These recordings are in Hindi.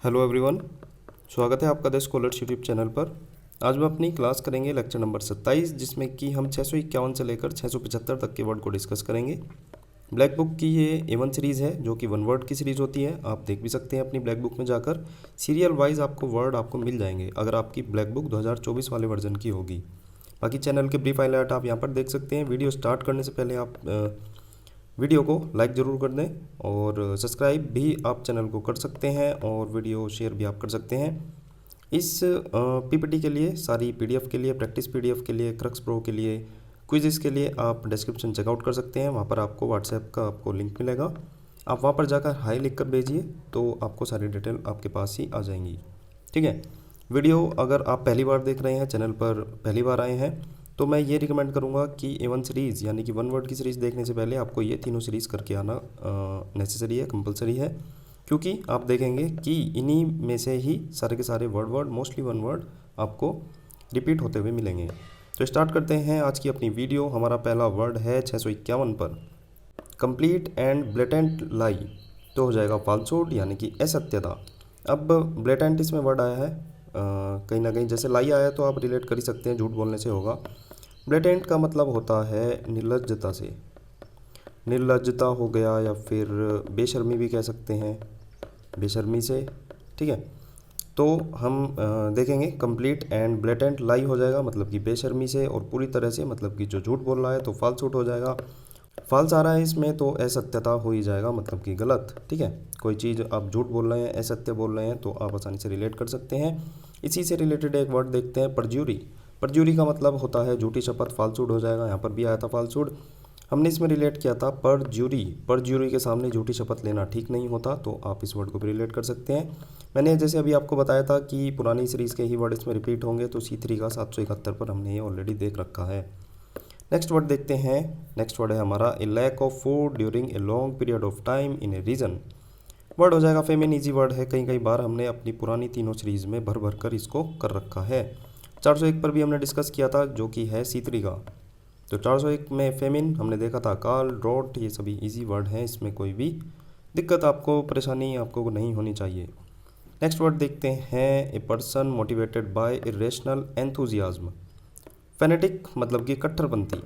हेलो एवरीवन, स्वागत है आपका द स्कॉलर्स यूट्यूब चैनल पर। आज हम अपनी क्लास करेंगे लेक्चर नंबर 27, जिसमें कि हम 651 से लेकर 675 तक के वर्ड को डिस्कस करेंगे। ब्लैक बुक की ये A1 सीरीज़ है, जो कि वन वर्ड की सीरीज़ होती है। आप देख भी सकते हैं अपनी ब्लैक बुक में जाकर, सीरियल वाइज आपको वर्ड आपको मिल जाएंगे अगर आपकी ब्लैक बुक 2024 वाले वर्जन की होगी। बाकी चैनल के ब्रीफ हाईलाइट आप यहाँ पर देख सकते हैं। वीडियो स्टार्ट करने से पहले आप वीडियो को लाइक ज़रूर कर दें और सब्सक्राइब भी आप चैनल को कर सकते हैं और वीडियो शेयर भी आप कर सकते हैं। इस पीपीटी के लिए, सारी पीडीएफ के लिए, प्रैक्टिस पीडीएफ के लिए, क्रक्स प्रो के लिए, क्विज़ के लिए आप डिस्क्रिप्शन चेकआउट कर सकते हैं। वहाँ पर आपको व्हाट्सएप का आपको लिंक मिलेगा। आप वहाँ पर जाकर हाई लिख कर भेजिए तो आपको सारी डिटेल आपके पास ही आ जाएंगी। ठीक है। वीडियो अगर आप पहली बार देख रहे हैं, चैनल पर पहली बार आए हैं, तो मैं ये रिकमेंड करूँगा कि A1 सीरीज़ यानी कि वन वर्ड की सीरीज़ देखने से पहले आपको ये तीनों सीरीज़ करके आना नेसेसरी है, कंपलसरी है। क्योंकि आप देखेंगे कि इन्हीं में से ही सारे के सारे वर्ड मोस्टली वन वर्ड आपको रिपीट होते हुए मिलेंगे। तो स्टार्ट करते हैं आज की अपनी वीडियो। हमारा पहला वर्ड है 651 पर, कंप्लीट एंड ब्लेटेंट लाई। तो हो जाएगा फाल्सूड यानी कि असत्यता। अब ब्लेटेंट इसमें वर्ड आया है, कहीं ना कहीं जैसे लाई आया तो आप रिलेट कर ही सकते हैं, झूठ बोलने से होगा। ब्लेटेंट का मतलब होता है निर्लज्जता से, निर्लज्जता हो गया या फिर बेशर्मी भी कह सकते हैं, बेशर्मी से। ठीक है। तो हम देखेंगे कंप्लीट एंड ब्लेटेंट लाई हो जाएगा मतलब कि बेशर्मी से, और पूरी तरह से मतलब कि जो झूठ बोल रहा है तो फाल्सूट हो जाएगा। फॉल्स आ रहा है इसमें तो असत्यता हो ही जाएगा मतलब कि गलत। ठीक है। कोई चीज़ आप झूठ बोल रहे हैं, असत्य बोल रहे हैं तो आप आसानी से रिलेट कर सकते हैं। इसी से रिलेटेड एक वर्ड देखते हैं, परज्यूरी। परज्यूरी का मतलब होता है झूठी शपथ, फाल्सूड हो जाएगा। यहाँ पर भी आया था फाल्सूड, हमने इसमें रिलेट किया था परज्यूरी। परज्यूरी के सामने झूठी शपथ लेना ठीक नहीं होता, तो आप इस वर्ड को भी रिलेट कर सकते हैं। मैंने जैसे अभी आपको बताया था कि पुरानी सीरीज़ के ही वर्ड इसमें रिपीट होंगे, तो C3 का 771 पर हमने ये ऑलरेडी देख रखा है। नेक्स्ट वर्ड देखते हैं। नेक्स्ट वर्ड है हमारा a lack of food during a long period of time in a region. Word हो जाएगा फेमिन, इजी वर्ड है। कई बार हमने अपनी पुरानी तीनों सीरीज़ में भर कर इसको कर रखा है। 401 पर भी हमने डिस्कस किया था, जो कि है C3 का। तो 401 में फेमिन हमने देखा था, कॉल, रोट, ये सभी इजी वर्ड हैं। इसमें कोई भी दिक्कत आपको, परेशानी आपको नहीं होनी चाहिए। नेक्स्ट वर्ड देखते हैं, a person motivated by irrational enthusiasm. Phonetic मतलब कि कट्टरपंथी।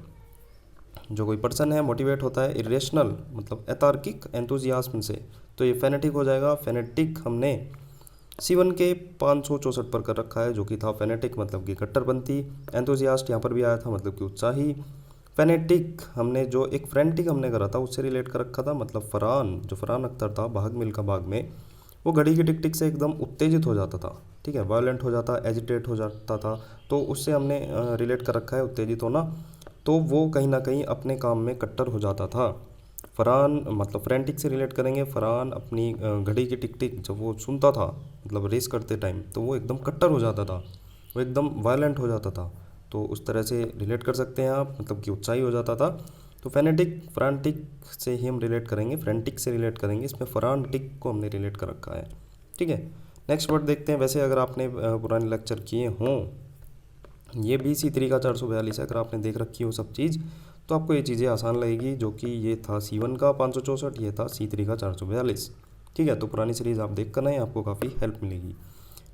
जो कोई पर्सन है मोटिवेट होता है इरेशनल मतलब अतार्किक, एंथुजियाज्म से, तो ये फेनेटिक हो जाएगा। फेनेटिक हमने C1 के 564 पर कर रखा है, जो कि था फेनेटिक मतलब कि कट्टरपंथी। एंथुजियास्ट यहाँ पर भी आया था मतलब कि उत्साही। फेनेटिक हमने जो एक फ्रेंटिक हमने करा था उससे रिलेट कर रखा था, मतलब फरहान, जो फरहान अख्तर था भाग मिल्खा भाग में, वो घड़ी की टिक टिक से एकदम उत्तेजित हो जाता था। ठीक है। वायलेंट हो जाता, एजिटेट हो जाता था, तो उससे हमने रिलेट कर रखा है उत्तेजित होना। तो वो कहीं ना कहीं अपने काम में कट्टर हो जाता था। फरहान मतलब फ्रेंटिक से रिलेट करेंगे। फरहान अपनी घड़ी की टिक टिक जब वो सुनता था, मतलब रेस करते टाइम, तो वो एकदम कट्टर हो जाता था, वो एकदम वायलेंट हो जाता था। तो उस तरह से रिलेट कर सकते हैं आप, मतलब कि उत्साही हो जाता था। तो फेनेटिक फ्रांटिक से ही हम रिलेट करेंगे, फ्रेंटिक से रिलेट करेंगे। इसमें फ्रांटिक को हमने रिलेट कर रखा है। ठीक है। नेक्स्ट वर्ड देखते हैं। वैसे अगर आपने पुराने लेक्चर किए हों, ये भी C3 का 442 है, अगर आपने देख रखी हो सब चीज़ तो आपको ये चीज़ें आसान लगेगी। जो कि ये था C1 का 564, ये था C3 का 442। ठीक है। तो पुरानी सीरीज़ आप देख कर आए, आपको काफ़ी हेल्प मिलेगी।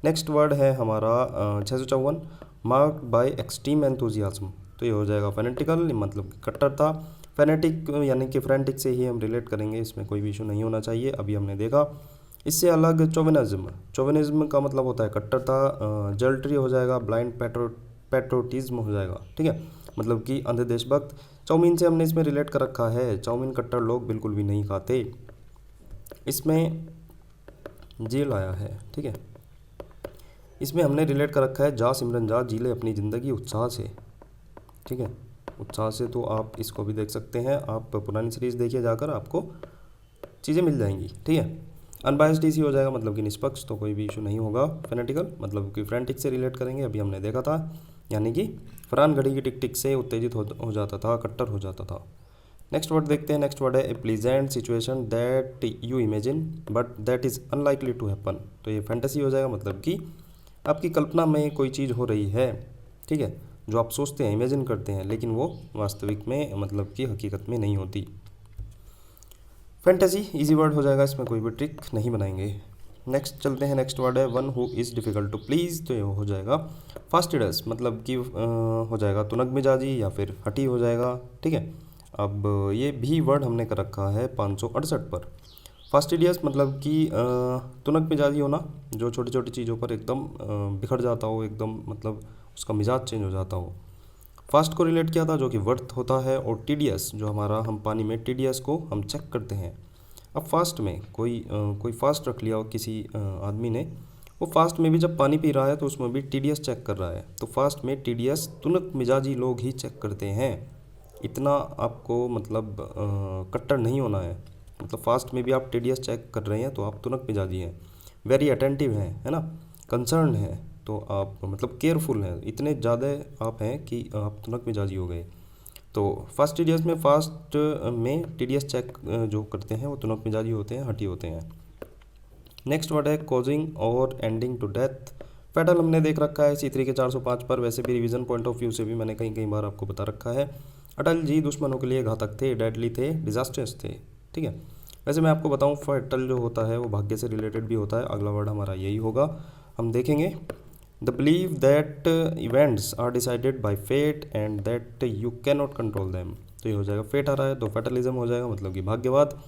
नेक्स्ट वर्ड है हमारा 654, मार्क्ड बाय एक्सट्रीम एंथुजियाज्म। तो ये हो जाएगा फेनेटिकल मतलब कट्टरता। फेनेटिक यानी कि फ्रेंटिक से ही हम रिलेट करेंगे, इसमें कोई भी इशू नहीं होना चाहिए। अभी हमने देखा। इससे अलग चोविनिज्म। चोविनिज्म का मतलब होता है कट्टरता। जल्ट्री हो जाएगा, ब्लाइंड पैट्रोटिज्म हो जाएगा। ठीक है। मतलब कि अंध देशभक्त। चाउमीन से हमने इसमें रिलेट कर रखा है, चाउमीन कट्टर लोग बिल्कुल भी नहीं खाते। इसमें जेल आया है। ठीक है। इसमें हमने रिलेट कर रखा है, जा सिमरन जा, जी ले अपनी ज़िंदगी उत्साह से। ठीक है। उत्साह से, तो आप इसको भी देख सकते हैं। आप पुरानी सीरीज़ देखिए जाकर, आपको चीज़ें मिल जाएंगी। ठीक है। अनबायस्ड इसी हो जाएगा मतलब कि निष्पक्ष, तो कोई भी इशू नहीं होगा। फेनेटिकल मतलब कि फ्रेंटिक से रिलेट करेंगे, अभी हमने देखा था, यानी कि फरहान घड़ी की टिक टिक से उत्तेजित हो जाता था, कट्टर हो जाता था। नेक्स्ट वर्ड देखते हैं। नेक्स्ट वर्ड है a pleasant situation that you imagine but that is unlikely to happen. तो ये फैंटेसी हो जाएगा मतलब कि आपकी कल्पना में कोई चीज़ हो रही है। ठीक है। जो आप सोचते हैं, इमेजिन करते हैं, लेकिन वो वास्तविक में मतलब कि हकीकत में नहीं होती। फैंटेसी इजी वर्ड हो जाएगा, इसमें कोई भी ट्रिक नहीं बनाएंगे। नेक्स्ट चलते हैं, नेक्स्ट वर्ड है one who is difficult to please, तो ये हो जाएगा फास्टिडस, मतलब कि हो जाएगा तुनक मिजाजी या फिर हठी हो जाएगा। ठीक है, अब ये भी वर्ड हमने कर रखा है 568 पर। फास्टिडियस मतलब कि तुनक मिजाजी होना, जो छोटी छोटी चीज़ों पर एकदम बिखर जाता हो, एकदम मतलब उसका मिजाज चेंज हो जाता हो। फास्ट को रिलेट किया था जो कि वर्थ होता है, और टीडियस जो हमारा, हम पानी में टीडियस को हम चेक करते हैं। अब फास्ट में कोई फास्ट रख लिया हो किसी आदमी ने, वो फास्ट में भी जब पानी पी रहा है तो उसमें भी टीडीएस चेक कर रहा है, तो फास्ट में टीडीएस तुनक मिजाजी लोग ही चेक करते हैं। इतना आपको मतलब कट्टर नहीं होना है, मतलब फास्ट में भी आप टीडीएस चेक कर रहे हैं तो आप तुनक मिजाजी हैं। वेरी अटेंटिव हैं, है ना, कंसर्न है, तो आप मतलब केयरफुल हैं, इतने ज़्यादा आप हैं कि आप तुनक मिजाजी हो गए। तो फर्स्ट टीडीएस में, फास्ट में टीडीएस चेक जो करते हैं वो तुनक मिजाजी होते हैं, हटी होते हैं। नेक्स्ट वर्ड है कॉजिंग और एंडिंग टू डेथ। फेटल हमने देख रखा है C3 के 405 पर, वैसे भी रिवीजन पॉइंट ऑफ व्यू से भी मैंने कई कई बार आपको बता रखा है। अटल जी दुश्मनों के लिए घातक थे, डेडली थे, डिजास्टर्स थे। ठीक है, वैसे मैं आपको बताऊं फेटल जो होता है वो भाग्य से रिलेटेड भी होता है, अगला वर्ड हमारा यही होगा, हम देखेंगे। The believe that events are decided by fate and that you can not control them, तो ये हो जाएगा फेट आ रहा है तो फेटलिज्म हो जाएगा, मतलब कि भाग्यवाद।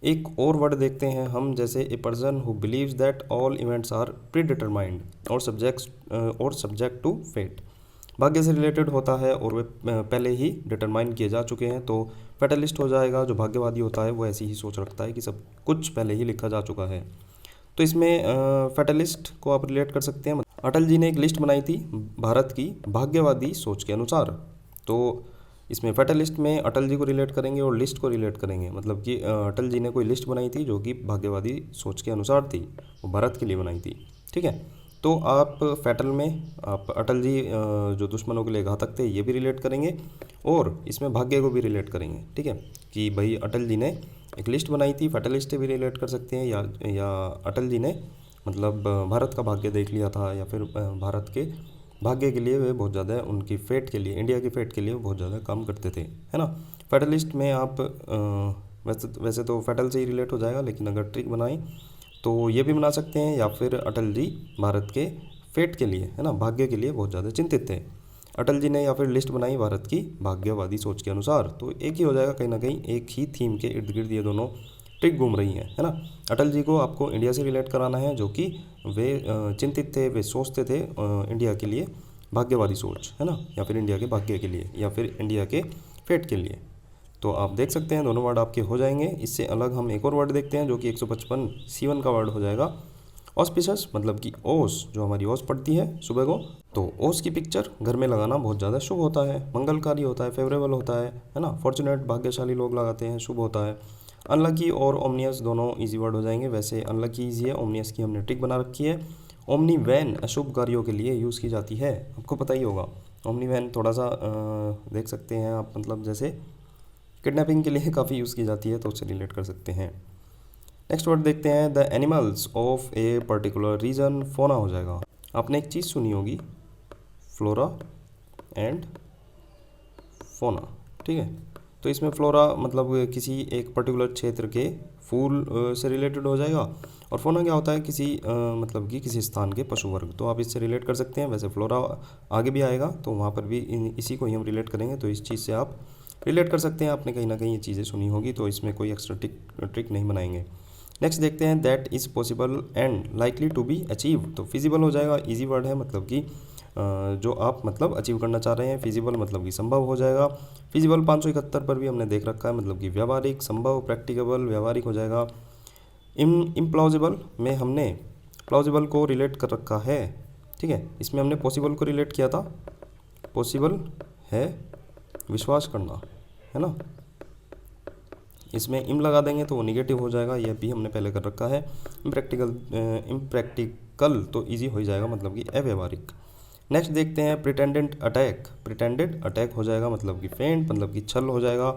एक और वर्ड देखते हैं हम, जैसे a person who believes that all events are predetermined और सब्जेक्ट टू फेट, भाग्य से रिलेटेड होता है और वे पहले ही डिटरमाइन किए जा चुके हैं, तो फेटलिस्ट हो जाएगा। जो भाग्यवादी होता है वो ऐसी ही सोच रखता है कि सब कुछ पहले ही लिखा जा चुका है, तो इसमें फेटलिस्ट को आप रिलेट कर सकते हैं। अटल जी ने एक लिस्ट बनाई थी भारत की भाग्यवादी सोच के अनुसार, तो इसमें फेटलिस्ट में अटल जी को रिलेट करेंगे और लिस्ट को रिलेट करेंगे, मतलब कि अटल जी ने कोई लिस्ट बनाई थी जो कि भाग्यवादी सोच के अनुसार थी, वो भारत के लिए बनाई थी। ठीक है, तो आप फेटल में आप अटल जी जो दुश्मनों के लिए घातक थे ये भी रिलेट करेंगे, और इसमें भाग्य को भी रिलेट करेंगे। ठीक है, कि भाई अटल जी ने एक लिस्ट बनाई थी, फेटलिस्ट भी रिलेट कर सकते हैं, या अटल जी ने मतलब भारत का भाग्य देख लिया था, या फिर भारत के भाग्य के लिए वे बहुत ज़्यादा, उनकी फेट के लिए, इंडिया की फेट के लिए बहुत ज़्यादा काम करते थे, है ना। फेटलिस्ट में आप वैसे तो फेटल से ही रिलेट हो जाएगा, लेकिन अगर ट्रिक बनाएं तो ये भी बना सकते हैं, या फिर अटल जी भारत के फेट के लिए, है ना, भाग्य के लिए बहुत ज़्यादा चिंतित थे अटल जी ने, या फिर लिस्ट बनाई भारत की भाग्यवादी सोच के अनुसार, तो एक ही हो जाएगा, कहीं ना कहीं एक ही थीम के इर्द गिर्द ये दोनों ट्रिक घूम रही हैं, है ना। अटल जी को आपको इंडिया से रिलेट कराना है, जो कि वे चिंतित थे, वे सोचते थे इंडिया के लिए भाग्यवादी सोच, है ना, या फिर इंडिया के भाग्य के लिए, या फिर इंडिया के फेट के लिए। तो आप देख सकते हैं दोनों वर्ड आपके हो जाएंगे। इससे अलग हम एक और वर्ड देखते हैं जो कि 155 C1 का वर्ड हो जाएगा ऑस्पिशस, मतलब कि ओस, जो हमारी ओस पड़ती है सुबह को, तो ओस की पिक्चर घर में लगाना बहुत ज़्यादा शुभ होता है, मंगलकारी होता है, फेवरेबल होता है ना, फॉर्चुनेट भाग्यशाली लोग लगाते हैं, शुभ होता है। अनलकी और ओमनियस दोनों इजी वर्ड हो जाएंगे, वैसे अनलकी ईजी है, ओमनियस की हमने ट्रिक बना रखी है। ओमनी वैन अशुभ कार्यों के लिए यूज़ की जाती है, आपको पता ही होगा। ओमनी वैन थोड़ा सा देख सकते हैं आप, मतलब जैसे किडनैपिंग के लिए काफ़ी यूज़ की जाती है, तो उससे रिलेट कर सकते हैं। नेक्स्ट वर्ड देखते हैं, the animals of a particular region, fauna हो जाएगा। आपने एक चीज़ सुनी होगी, फ्लोरा एंड फोना। ठीक है, तो इसमें फ्लोरा मतलब किसी एक पर्टिकुलर क्षेत्र के फूल से रिलेटेड हो जाएगा, और फोना क्या होता है, किसी मतलब कि किसी स्थान के पशु वर्ग, तो आप इससे रिलेट कर सकते हैं। वैसे फ्लोरा आगे भी आएगा तो वहाँ पर भी इसी को ही हम रिलेट करेंगे, तो इस चीज़ से आप रिलेट कर सकते हैं, आपने कहीं ना कहीं ये चीज़ें सुनी होगी, तो इसमें कोई एक्स्ट्रा ट्रिक नहीं बनाएंगे। नेक्स्ट देखते हैं, that is possible and likely to be achieve, तो फिजिबल हो जाएगा, इजी वर्ड है, मतलब कि जो आप मतलब अचीव करना चाह रहे हैं, फिजिबल मतलब कि संभव हो जाएगा। फिजिबल 571 पर भी हमने देख रखा है, मतलब कि व्यावहारिक, संभव, प्रैक्टिकेबल, व्यावहारिक हो जाएगा। इम्प्लॉजिबल में हमने प्लॉजिबल को रिलेट कर रखा है। ठीक है, इसमें हमने पॉसिबल को रिलेट किया था, पॉसिबल है विश्वास करना, है ना, इसमें इम लगा देंगे तो वो निगेटिव हो जाएगा, यह भी हमने पहले कर रखा है। इम्प्रैक्टिकल तो इजी हो जाएगा, मतलब कि अव्यवहारिक। नेक्स्ट देखते हैं, प्रिटेंडेंट अटैक, प्रिटेंडेड अटैक हो जाएगा, मतलब कि फेंट, मतलब कि छल हो जाएगा,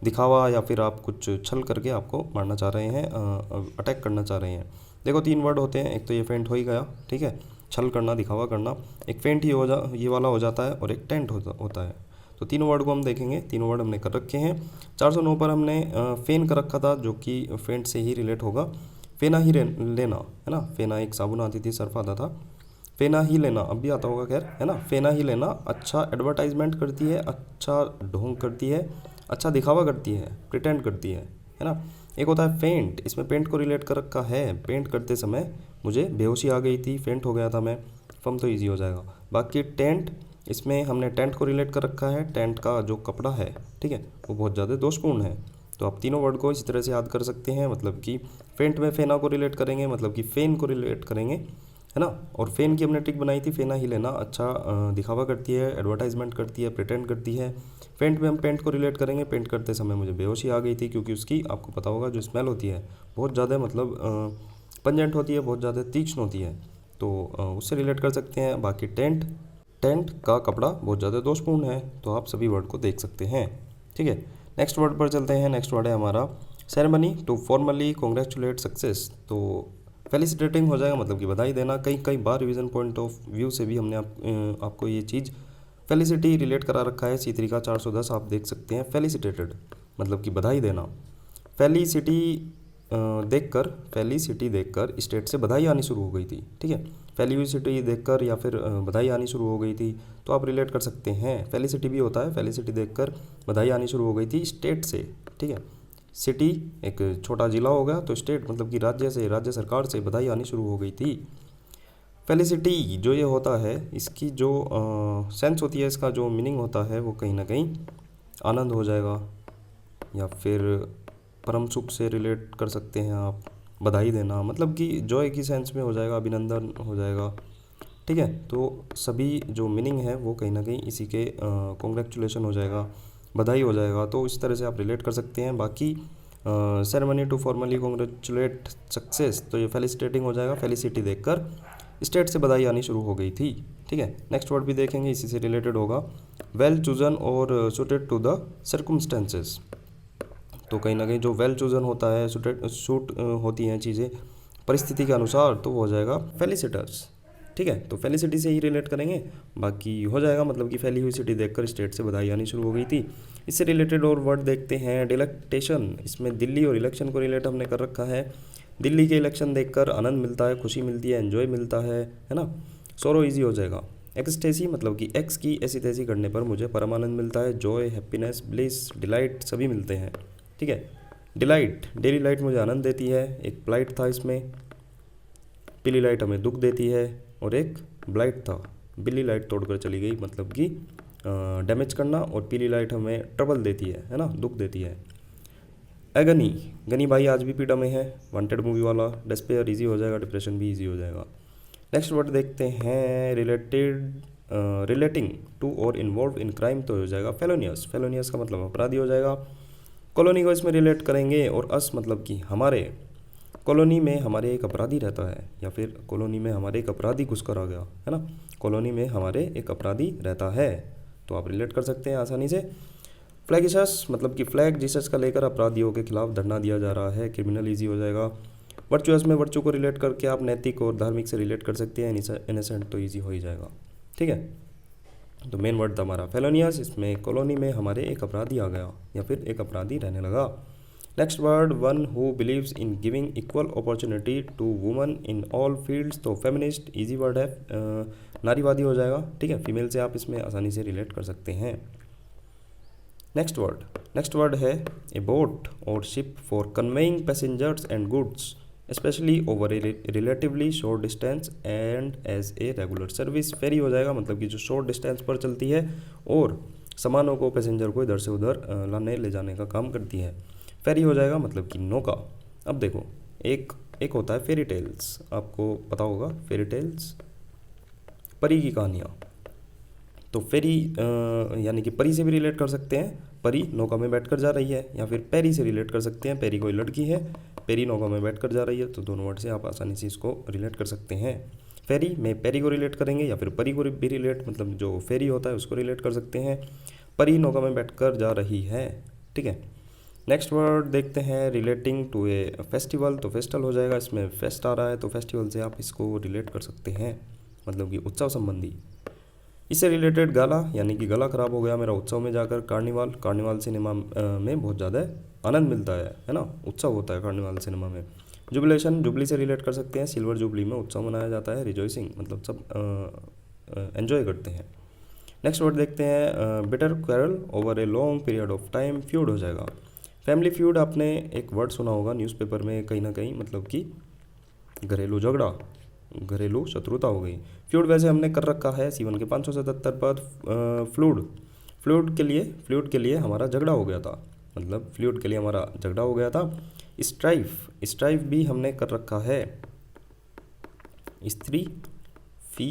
दिखावा, या फिर आप कुछ छल करके आपको मारना चाह रहे हैं, अटैक करना चाह रहे हैं। देखो 3 वर्ड होते हैं, एक तो ये फेंट हो ही गया, ठीक है, छल करना, दिखावा करना, एक फेंट ही ये वाला हो जाता है, और एक टेंट होता है। तो तीनों वर्ड को हम देखेंगे, तीनों वर्ड हमने कर रखे हैं। 409 पर हमने फेन कर रखा था, जो कि फेंट से ही रिलेट होगा। फेना ही लेना, है ना, फेना एक साबुन आती थी, सर्फ आता था, फेना ही लेना अब भी आता होगा, खैर, है ना, फेना ही लेना अच्छा एडवर्टाइजमेंट करती है, अच्छा ढोंग करती है, अच्छा दिखावा करती है, प्रिटेंड करती है ना। एक होता है फेंट, इसमें पेंट को रिलेट कर रखा है, पेंट करते समय मुझे बेहोशी आ गई थी, फेंट हो गया था मैं, फम तो ईजी हो जाएगा। बाकी टेंट, इसमें हमने टेंट को रिलेट कर रखा है, टेंट का जो कपड़ा है, ठीक है, वो बहुत ज़्यादा दोषपूर्ण है। तो आप तीनों वर्ड को इसी तरह से याद कर सकते हैं, मतलब कि फेंट में फेना को रिलेट करेंगे, मतलब कि फेन को रिलेट करेंगे, है ना। और फेन की हमने ट्रिक बनाई थी, फेना ही लेना अच्छा दिखावा करती है, एडवर्टाइजमेंट करती है, प्रिटेंड करती है। पेंट में हम पेंट को रिलेट करेंगे, पेंट करते समय मुझे बेहोशी आ गई थी, क्योंकि उसकी आपको पता होगा जो स्मेल होती है बहुत ज़्यादा मतलब पंजेंट होती है, बहुत ज़्यादा तीक्ष्ण होती है, तो उससे रिलेट कर सकते हैं। बाकी टेंट, टेंट का कपड़ा बहुत ज़्यादा दोषपूर्ण है, तो आप सभी वर्ड को देख सकते हैं, ठीक है। नेक्स्ट वर्ड पर चलते हैं। नेक्स्ट वर्ड है हमारा ceremony to formally congratulate success. तो फेलिसिटेटिंग हो जाएगा, मतलब कि बधाई देना। कई बार रिवीजन पॉइंट ऑफ व्यू से भी हमने आपको ये चीज़ फेलिसिटी रिलेट करा रखा है। सी तरीका 410 आप देख सकते हैं। फेलिसिटेटेड मतलब कि बधाई देना। फेलिसिटी फेलिसिटी देखकर स्टेट से बधाई आनी शुरू हो गई थी, ठीक है। फेलिसिटी देखकर या फिर बधाई आनी शुरू हो गई थी, तो आप रिलेट कर सकते हैं। फेलिसिटी भी होता है, फेलिसिटी देखकर बधाई आनी शुरू हो गई थी स्टेट से, ठीक है। सिटी एक छोटा ज़िला हो गया, तो स्टेट मतलब कि राज्य से, राज्य सरकार से बधाई आनी शुरू हो गई थी। फेलिसिटी जो ये होता है, इसकी जो सेंस होती है, इसका जो मीनिंग होता है, वो कहीं ना कहीं आनंद हो जाएगा, या फिर परम सुख से रिलेट कर सकते हैं आप। बधाई देना मतलब कि जॉय की सेंस में हो जाएगा, अभिनंदन हो जाएगा, ठीक है। तो सभी जो मीनिंग है वो कहीं ना कहीं इसी के कॉन्ग्रेचुलेशन हो जाएगा, बधाई हो जाएगा, तो इस तरह से आप रिलेट कर सकते हैं। बाकी ceremony to formally congratulate success, तो ये फेलिसिटेटिंग हो जाएगा। फेलिसिटी देखकर स्टेट से बधाई आनी शुरू हो गई थी, ठीक है। नेक्स्ट वर्ड भी देखेंगे, इसी से रिलेटेड होगा। वेल चूजन और सुटेड टू द सर्कमस्टेंसेस। तो कहीं ना कहीं जो वेल चूजन होता है, सूट होती हैं चीज़ें परिस्थिति के अनुसार, तो वो हो जाएगा फेलिसिटस, ठीक है। तो फेलिसिटी से ही रिलेट करेंगे, बाकी हो जाएगा मतलब कि फैली हुई सिटी देखकर स्टेट से बधाई आनी शुरू हो गई थी। इससे रिलेटेड और वर्ड देखते हैं। डिलेक्टेशन, इसमें दिल्ली और इलेक्शन को रिलेट हमने कर रखा है। दिल्ली के इलेक्शन देखकर आनंद मिलता है, खुशी मिलती है, एंजॉय मिलता है ना। सोरो ईजी हो जाएगा। एक्सटेसी मतलब कि एक्स की ऐसी तैसी करने पर मुझे परम आनंद मिलता है। जॉय, हैप्पीनेस, ब्लिस, डिलाइट सभी मिलते हैं, ठीक है। डिलाइट, डेली लाइट मुझे आनंद देती है, एक ब्लाइट था इसमें। पीली लाइट हमें दुख देती है, और एक ब्लाइट था, बिल्ली लाइट तोड़कर चली गई, मतलब कि डैमेज करना, और पीली लाइट हमें ट्रबल देती है ना, दुख देती है। एगनी, गनी भाई आज भी पीड़ा में है, वांटेड मूवी वाला। डिस्पेयर ईजी हो जाएगा, डिप्रेशन भी ईजी हो जाएगा। नेक्स्ट वर्ड देखते हैं। रिलेटिंग टू और इन्वॉल्व इन क्राइम, तो हो जाएगा फेलोनियस। फेलोनियस का मतलब अपराधी हो जाएगा। कॉलोनी को इसमें रिलेट करेंगे, और अस मतलब कि हमारे, कॉलोनी में हमारे एक अपराधी रहता है, या फिर कॉलोनी में हमारे एक अपराधी घुसकर आ गया, है ना। कॉलोनी में हमारे एक अपराधी रहता है, तो आप रिलेट कर सकते हैं आसानी से। फ्लैगिशस मतलब कि फ्लैग जीसस का लेकर अपराधियों के खिलाफ धरना दिया जा रहा है, क्रिमिनल ईजी हो जाएगा। वर्चुअस में वर्चू को रिलेट करके आप नैतिक और धार्मिक से रिलेट कर सकते हैं। इनोसेंट तो ईजी हो ही जाएगा, ठीक है। तो मेन वर्ड था हमारा फेलोनियस, इसमें कॉलोनी में हमारे एक अपराधी आ गया, या फिर एक अपराधी रहने लगा। Next word, one who believes in giving equal opportunity to woman in all fields, तो फेमिनिस्ट ईजी वर्ड है, नारीवादी हो जाएगा, ठीक है। फीमेल से आप इसमें आसानी से रिलेट कर सकते हैं। नेक्स्ट वर्ड है ए बोट और ship for conveying passengers and goods, specially over a relatively short distance and as a regular service. Ferry हो जाएगा, मतलब कि जो शॉर्ट डिस्टेंस पर चलती है और सामानों को, पैसेंजर को इधर से उधर लाने ले जाने का काम करती है। फेरी हो जाएगा, मतलब कि नौका। अब देखो, एक होता है फेरी टेल्स, आपको पता होगा फेरी टेल्स, परी की कहानियाँ। तो फेरी यानी कि परी से भी रिलेट कर सकते हैं, परी नौका में बैठकर जा रही है, या फिर पैरी से रिलेट कर सकते हैं, पैरी कोई लड़की है, पेरी नौका में बैठकर जा रही है, तो दोनों वर्ड से आप आसानी से इसको रिलेट कर सकते हैं। फेरी में पेरी को रिलेट करेंगे, या फिर परी को भी रिलेट, मतलब जो फेरी होता है उसको रिलेट कर सकते हैं। परी नौका में बैठकर जा रही है, ठीक है। नेक्स्ट वर्ड देखते हैं, रिलेटिंग टू ए फेस्टिवल, तो फेस्टिवल हो जाएगा, इसमें फेस्ट आ रहा है, तो फेस्टिवल से आप इसको रिलेट कर सकते हैं, मतलब कि उत्सव संबंधी। इससे रिलेटेड गाला, यानी कि गला खराब हो गया मेरा उत्सव में जाकर। कार्निवाल सिनेमा में बहुत ज़्यादा आनंद मिलता है ना, उत्सव होता है कार्निवाल सिनेमा में। जुबिलेशन जुबली से रिलेट कर सकते हैं, सिल्वर जुबली में उत्सव मनाया जाता है। रिजॉइसिंग मतलब सब एंजॉय करते हैं। नेक्स्ट वर्ड देखते हैं bitter quarrel over a long period of time, feud हो जाएगा। फैमिली फ्यूड आपने एक वर्ड सुना होगा न्यूज़पेपर में कहीं ना कहीं, मतलब कि घरेलू झगड़ा, घरेलू शत्रुता हो गई। फ्यूड वैसे हमने कर रखा है C1 के 577 पर। फ्लूड के लिए हमारा झगड़ा हो गया था, मतलब फ्लूड के लिए हमारा झगड़ा हो गया था। स्ट्राइफ भी हमने कर रखा है, स्त्री फी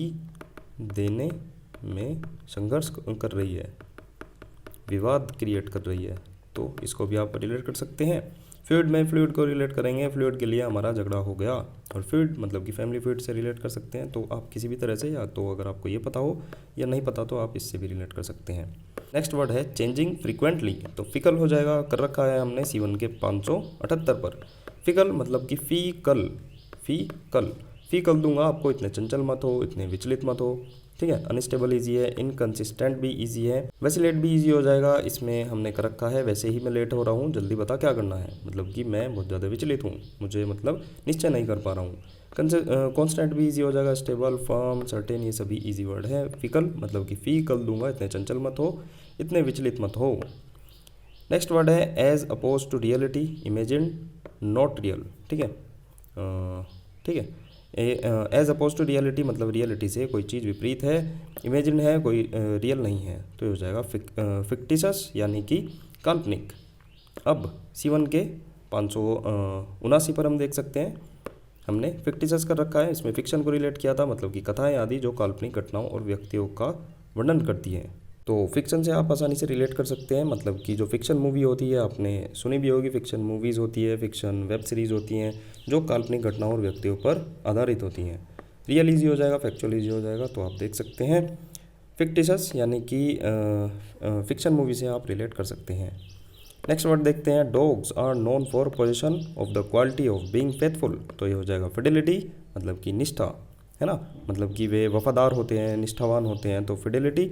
देने में संघर्ष कर रही है, विवाद क्रिएट कर रही है, तो इसको भी आप रिलेट कर सकते हैं। फ्लूइड में फ्लूइड को रिलेट करेंगे, फ्लूइड के लिए हमारा झगड़ा हो गया। और फ्लूइड मतलब कि फैमिली फ्लूइड से रिलेट कर सकते हैं, तो आप किसी भी तरह से, या तो अगर आपको ये पता हो या नहीं पता तो आप इससे भी रिलेट कर सकते हैं। नेक्स्ट वर्ड है चेंजिंग फ्रीक्वेंटली, तो फिकल हो जाएगा, कर रखा है हमने C1 के 578 पर। फिकल मतलब कि फी कल दूंगा आपको, इतने चंचल मत हो, इतने विचलित मत हो, ठीक है। अनस्टेबल ईजी है, इनकंसिस्टेंट भी ईजी है, वैसे लेट भी ईजी हो जाएगा। इसमें हमने कर रखा है वैसे ही मैं लेट हो रहा हूँ, जल्दी बता क्या करना है, मतलब कि मैं बहुत ज़्यादा विचलित हूँ, मुझे मतलब निश्चय नहीं कर पा रहा हूँ। कॉन्स्टेंट भी ईजी हो जाएगा, स्टेबल, फर्म, सर्टेन, ये सभी ईजी वर्ड है। फिकल मतलब कि फी कल दूंगा, इतने चंचल मत हो, इतने विचलित मत हो। नेक्स्ट वर्ड है as oppose to reality, imagine, not real, ठीक है, ठीक है। एज अपोज टू रियलिटी मतलब रियलिटी से कोई चीज़ विपरीत है, इमेजिन है कोई रियल नहीं है, तो ये हो जाएगा फिक्टिशस यानी कि काल्पनिक। अब C1 के 579 पर हम देख सकते हैं हमने फिक्टिशस कर रखा है, इसमें फिक्शन को रिलेट किया था, मतलब कि कथाएं आदि जो काल्पनिक घटनाओं और व्यक्तियों का वर्णन करती हैं। तो फिक्शन से आप आसानी से रिलेट कर सकते हैं, मतलब कि जो फिक्शन मूवी होती है आपने सुनी भी होगी, फिक्शन मूवीज़ होती है, फिक्शन वेब सीरीज़ होती हैं जो काल्पनिक घटनाओं और व्यक्तियों पर आधारित होती हैं। रियल ईजी हो जाएगा, फैक्चुअल ईजी हो जाएगा, तो आप देख सकते हैं फिक्टिशस यानी कि फिक्शन मूवी से आप रिलेट कर सकते हैं। नेक्स्ट वर्ड देखते हैं dogs are known for position of the quality of being faithful, तो ये हो जाएगा फिडेलिटी मतलब कि निष्ठा, है ना, मतलब कि वे वफादार होते हैं, निष्ठावान होते हैं, तो फिडेलिटी।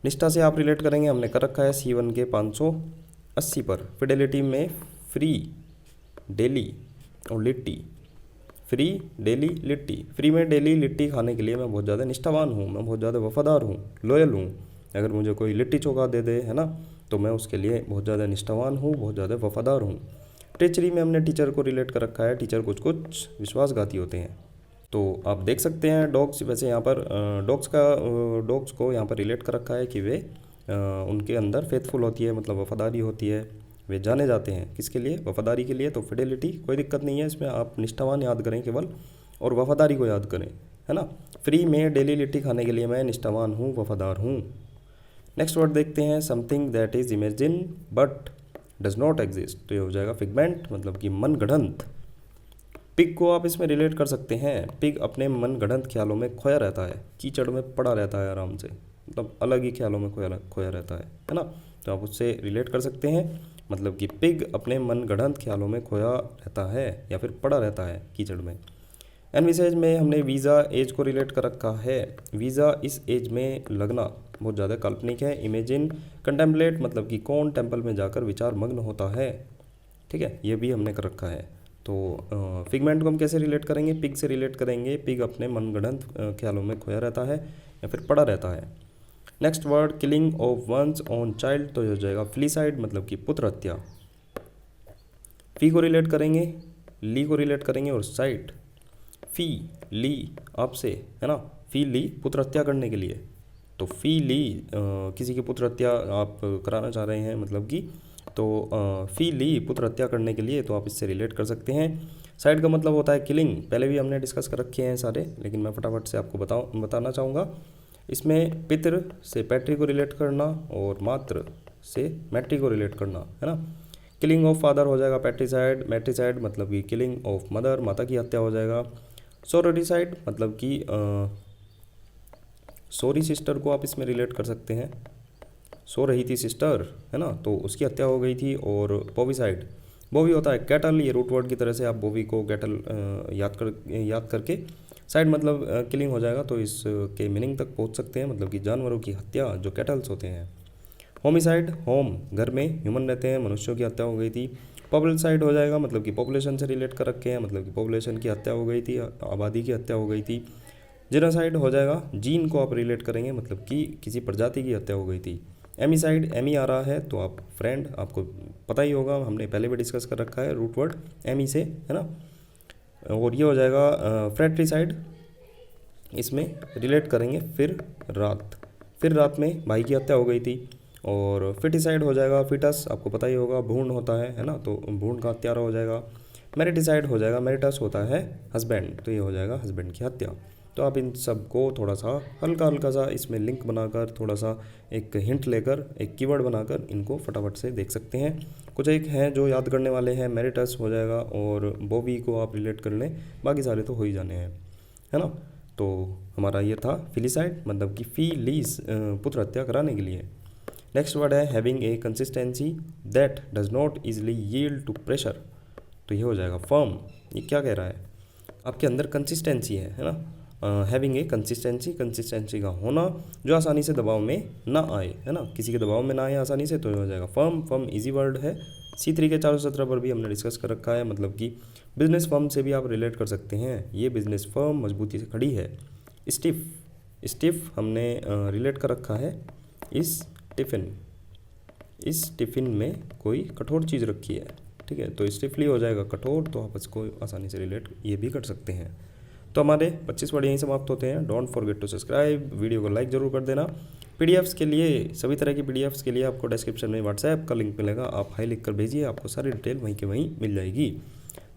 निष्ठा से आप रिलेट करेंगे, हमने कर रखा है C1 के 580 पर। फिडेलिटी में फ्री, डेली और litti, free, daily, litti. Free में डेली लिट्टी खाने के लिए मैं बहुत ज़्यादा निष्ठावान हूँ, मैं बहुत ज़्यादा वफादार हूँ, लॉयल हूँ। अगर मुझे कोई लिट्टी चोखा दे दे, है ना, तो मैं उसके लिए बहुत ज़्यादा निष्ठावान हूँ, बहुत ज़्यादा वफादार हूँ। टीचरी में हमने टीचर को रिलेट कर रखा है, टीचर कुछ कुछ विश्वासघाती होते हैं, तो आप देख सकते हैं डॉग्स। वैसे यहाँ पर डॉग्स को यहाँ पर रिलेट कर रखा है कि वे उनके अंदर फेथफुल होती है, मतलब वफादारी होती है, वे जाने जाते हैं किसके लिए, वफादारी के लिए। तो फिडेलिटी कोई दिक्कत नहीं है इसमें, आप निष्ठावान याद करें केवल और वफादारी को याद करें, है ना। फ्री में डेली लिट्टी खाने के लिए मैं निष्ठावान हूँ, वफादार हूँ। नेक्स्ट वर्ड देखते हैं something that is imagine but does not exist, तो ये हो जाएगा फिगमेंट मतलब कि मन गढ़ंत। पिग को आप इसमें रिलेट कर सकते हैं, पिग अपने मन गढ़ंत ख्यालों में खोया रहता है, कीचड़ में पड़ा रहता है आराम से, मतलब अलग ही ख्यालों में खोया रहता है ना, तो आप उससे रिलेट कर सकते हैं, मतलब कि पिग अपने मन गढ़ंत ख्यालों में खोया रहता है या फिर पड़ा रहता है कीचड़ में। एनविसेज में हमने वीज़ा एज को रिलेट कर रखा है, वीज़ा इस एज में लगना बहुत ज़्यादा काल्पनिक है। इमेजिन, कंटेम्पलेट मतलब कि कौन टेम्पल में जाकर विचार मग्न होता है, ठीक है, ये भी हमने कर रखा है। तो फिगमेंट को हम कैसे रिलेट करेंगे, पिग से रिलेट करेंगे, पिग अपने मनगढ़ंत ख्यालों में खोया रहता है या फिर पड़ा रहता है। Next word killing of one's own child, तो ये हो जाएगा फ्लीसाइड मतलब कि पुत्र हत्या। फी को रिलेट करेंगे, ली को रिलेट करेंगे और साइड, फी ली आपसे, है ना, फी ली पुत्र हत्या करने के लिए, तो फी ली किसी की पुत्र हत्या आप कराना चाह रहे हैं, मतलब कि तो फी ली पुत्र हत्या करने के लिए, तो आप इससे रिलेट कर सकते हैं। साइड का मतलब होता है किलिंग, पहले भी हमने डिस्कस कर रखे हैं सारे, लेकिन मैं फटाफट से आपको बताना चाहूँगा। इसमें पितृ से पैट्री को रिलेट करना और मातृ से मैट्री को रिलेट करना, है ना। किलिंग ऑफ फादर हो जाएगा पैट्रीसाइड, मैट्रीसाइड मतलब कि किलिंग ऑफ मदर, माता की हत्या हो जाएगा। सोरोरिसाइड मतलब कि सॉरी सिस्टर को आप इसमें रिलेट कर सकते हैं, सो रही थी सिस्टर, है ना, तो उसकी हत्या हो गई थी। और बोविसाइड, बोवी होता है कैटल, ये रूट वर्ड की तरह से आप बोवी को कैटल याद करके साइड मतलब किलिंग हो जाएगा, तो इसके मीनिंग तक पहुंच सकते हैं, मतलब कि जानवरों की हत्या जो कैटल्स होते हैं। होमिसाइड, होम घर में ह्यूमन रहते हैं, मनुष्यों की हत्या हो गई थी। पॉपुलेसाइड हो जाएगा, मतलब कि पॉपुलेशन से रिलेट कर रखे हैं, मतलब कि पॉपुलेशन की हत्या हो गई थी, आबादी की हत्या हो गई थी। जेनोसाइड हो जाएगा, जीन को आप रिलेट करेंगे, मतलब कि किसी प्रजाति की हत्या हो गई थी। एमिसाइड, एमी आ रहा है तो आप फ्रेंड, आपको पता ही होगा, हमने पहले भी डिस्कस कर रखा है, रूट वर्ड एमी से, है ना। और ये हो जाएगा फ्रेट्रिसाइड, इसमें रिलेट करेंगे फिर रात में भाई की हत्या हो गई थी। और फिटिसाइड हो जाएगा, फिटस आपको पता ही होगा, भ्रूण होता है ना, तो भ्रूण का हत्यारा हो जाएगा। मेरिटिसाइड हो जाएगा, मेरिटस होता है हस्बैंड, तो ये हो जाएगा हस्बैंड की हत्या। तो आप इन सब को थोड़ा सा हल्का सा इसमें लिंक बनाकर, थोड़ा सा एक हिंट लेकर, एक कीवर्ड बनाकर इनको फटाफट से देख सकते हैं। कुछ एक हैं जो याद करने वाले हैं, मेरिटस हो जाएगा और बॉबी को आप रिलेट कर लें, बाकी सारे तो हो ही जाने हैं, है ना। तो हमारा ये था फिलिसाइड, मतलब कि फीलिस, पुत्र हत्या कराने के लिए। नेक्स्ट वर्ड है having a consistency that does not easily yield to pressure, तो ये हो जाएगा फर्म। ये क्या कह रहा है, आपके अंदर कंसिस्टेंसी है ना, हैविंग ए कंसिस्टेंसी का होना जो आसानी से दबाव में ना आए, है ना, किसी के दबाव में ना आए आसानी से, तो ये हो जाएगा फर्म इजी वर्ड है। C3 के 417 पर भी हमने डिस्कस कर रखा है, मतलब कि बिजनेस फर्म से भी आप रिलेट कर सकते हैं, ये बिजनेस फर्म मजबूती से खड़ी है। स्टिफ हमने रिलेट कर रखा है, इस टिफ़िन में कोई कठोर चीज़ रखी है, ठीक है, तो स्टिफली हो जाएगा कठोर, तो आप इसको आसानी से रिलेट ये भी कर सकते हैं। तो हमारे 25 वर्ड यहीं समाप्त होते हैं। Don't forget to subscribe, video को लाइक ज़रूर कर देना। पीडीएफ्स के लिए, सभी तरह की पीडीएफ्स के लिए आपको डिस्क्रिप्शन में व्हाट्सएप का लिंक मिलेगा, आप हाई लिख कर भेजिए, आपको सारी डिटेल वहीं के वहीं मिल जाएगी,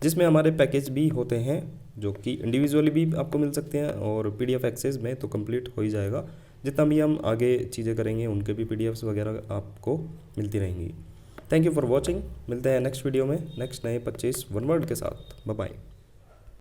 जिसमें हमारे पैकेज भी होते हैं जो कि इंडिविजुअली भी आपको मिल सकते हैं, और पीडीएफ एक्सेस में तो कंप्लीट हो ही जाएगा। जितना भी हम आगे चीज़ें करेंगे उनके भी पीडीएफ्स वगैरह आपको मिलती रहेंगी। थैंक यू फॉर वॉचिंग, मिलते हैं नेक्स्ट वीडियो में नेक्स्ट नए 25 वन वर्ड के साथ। Bye bye.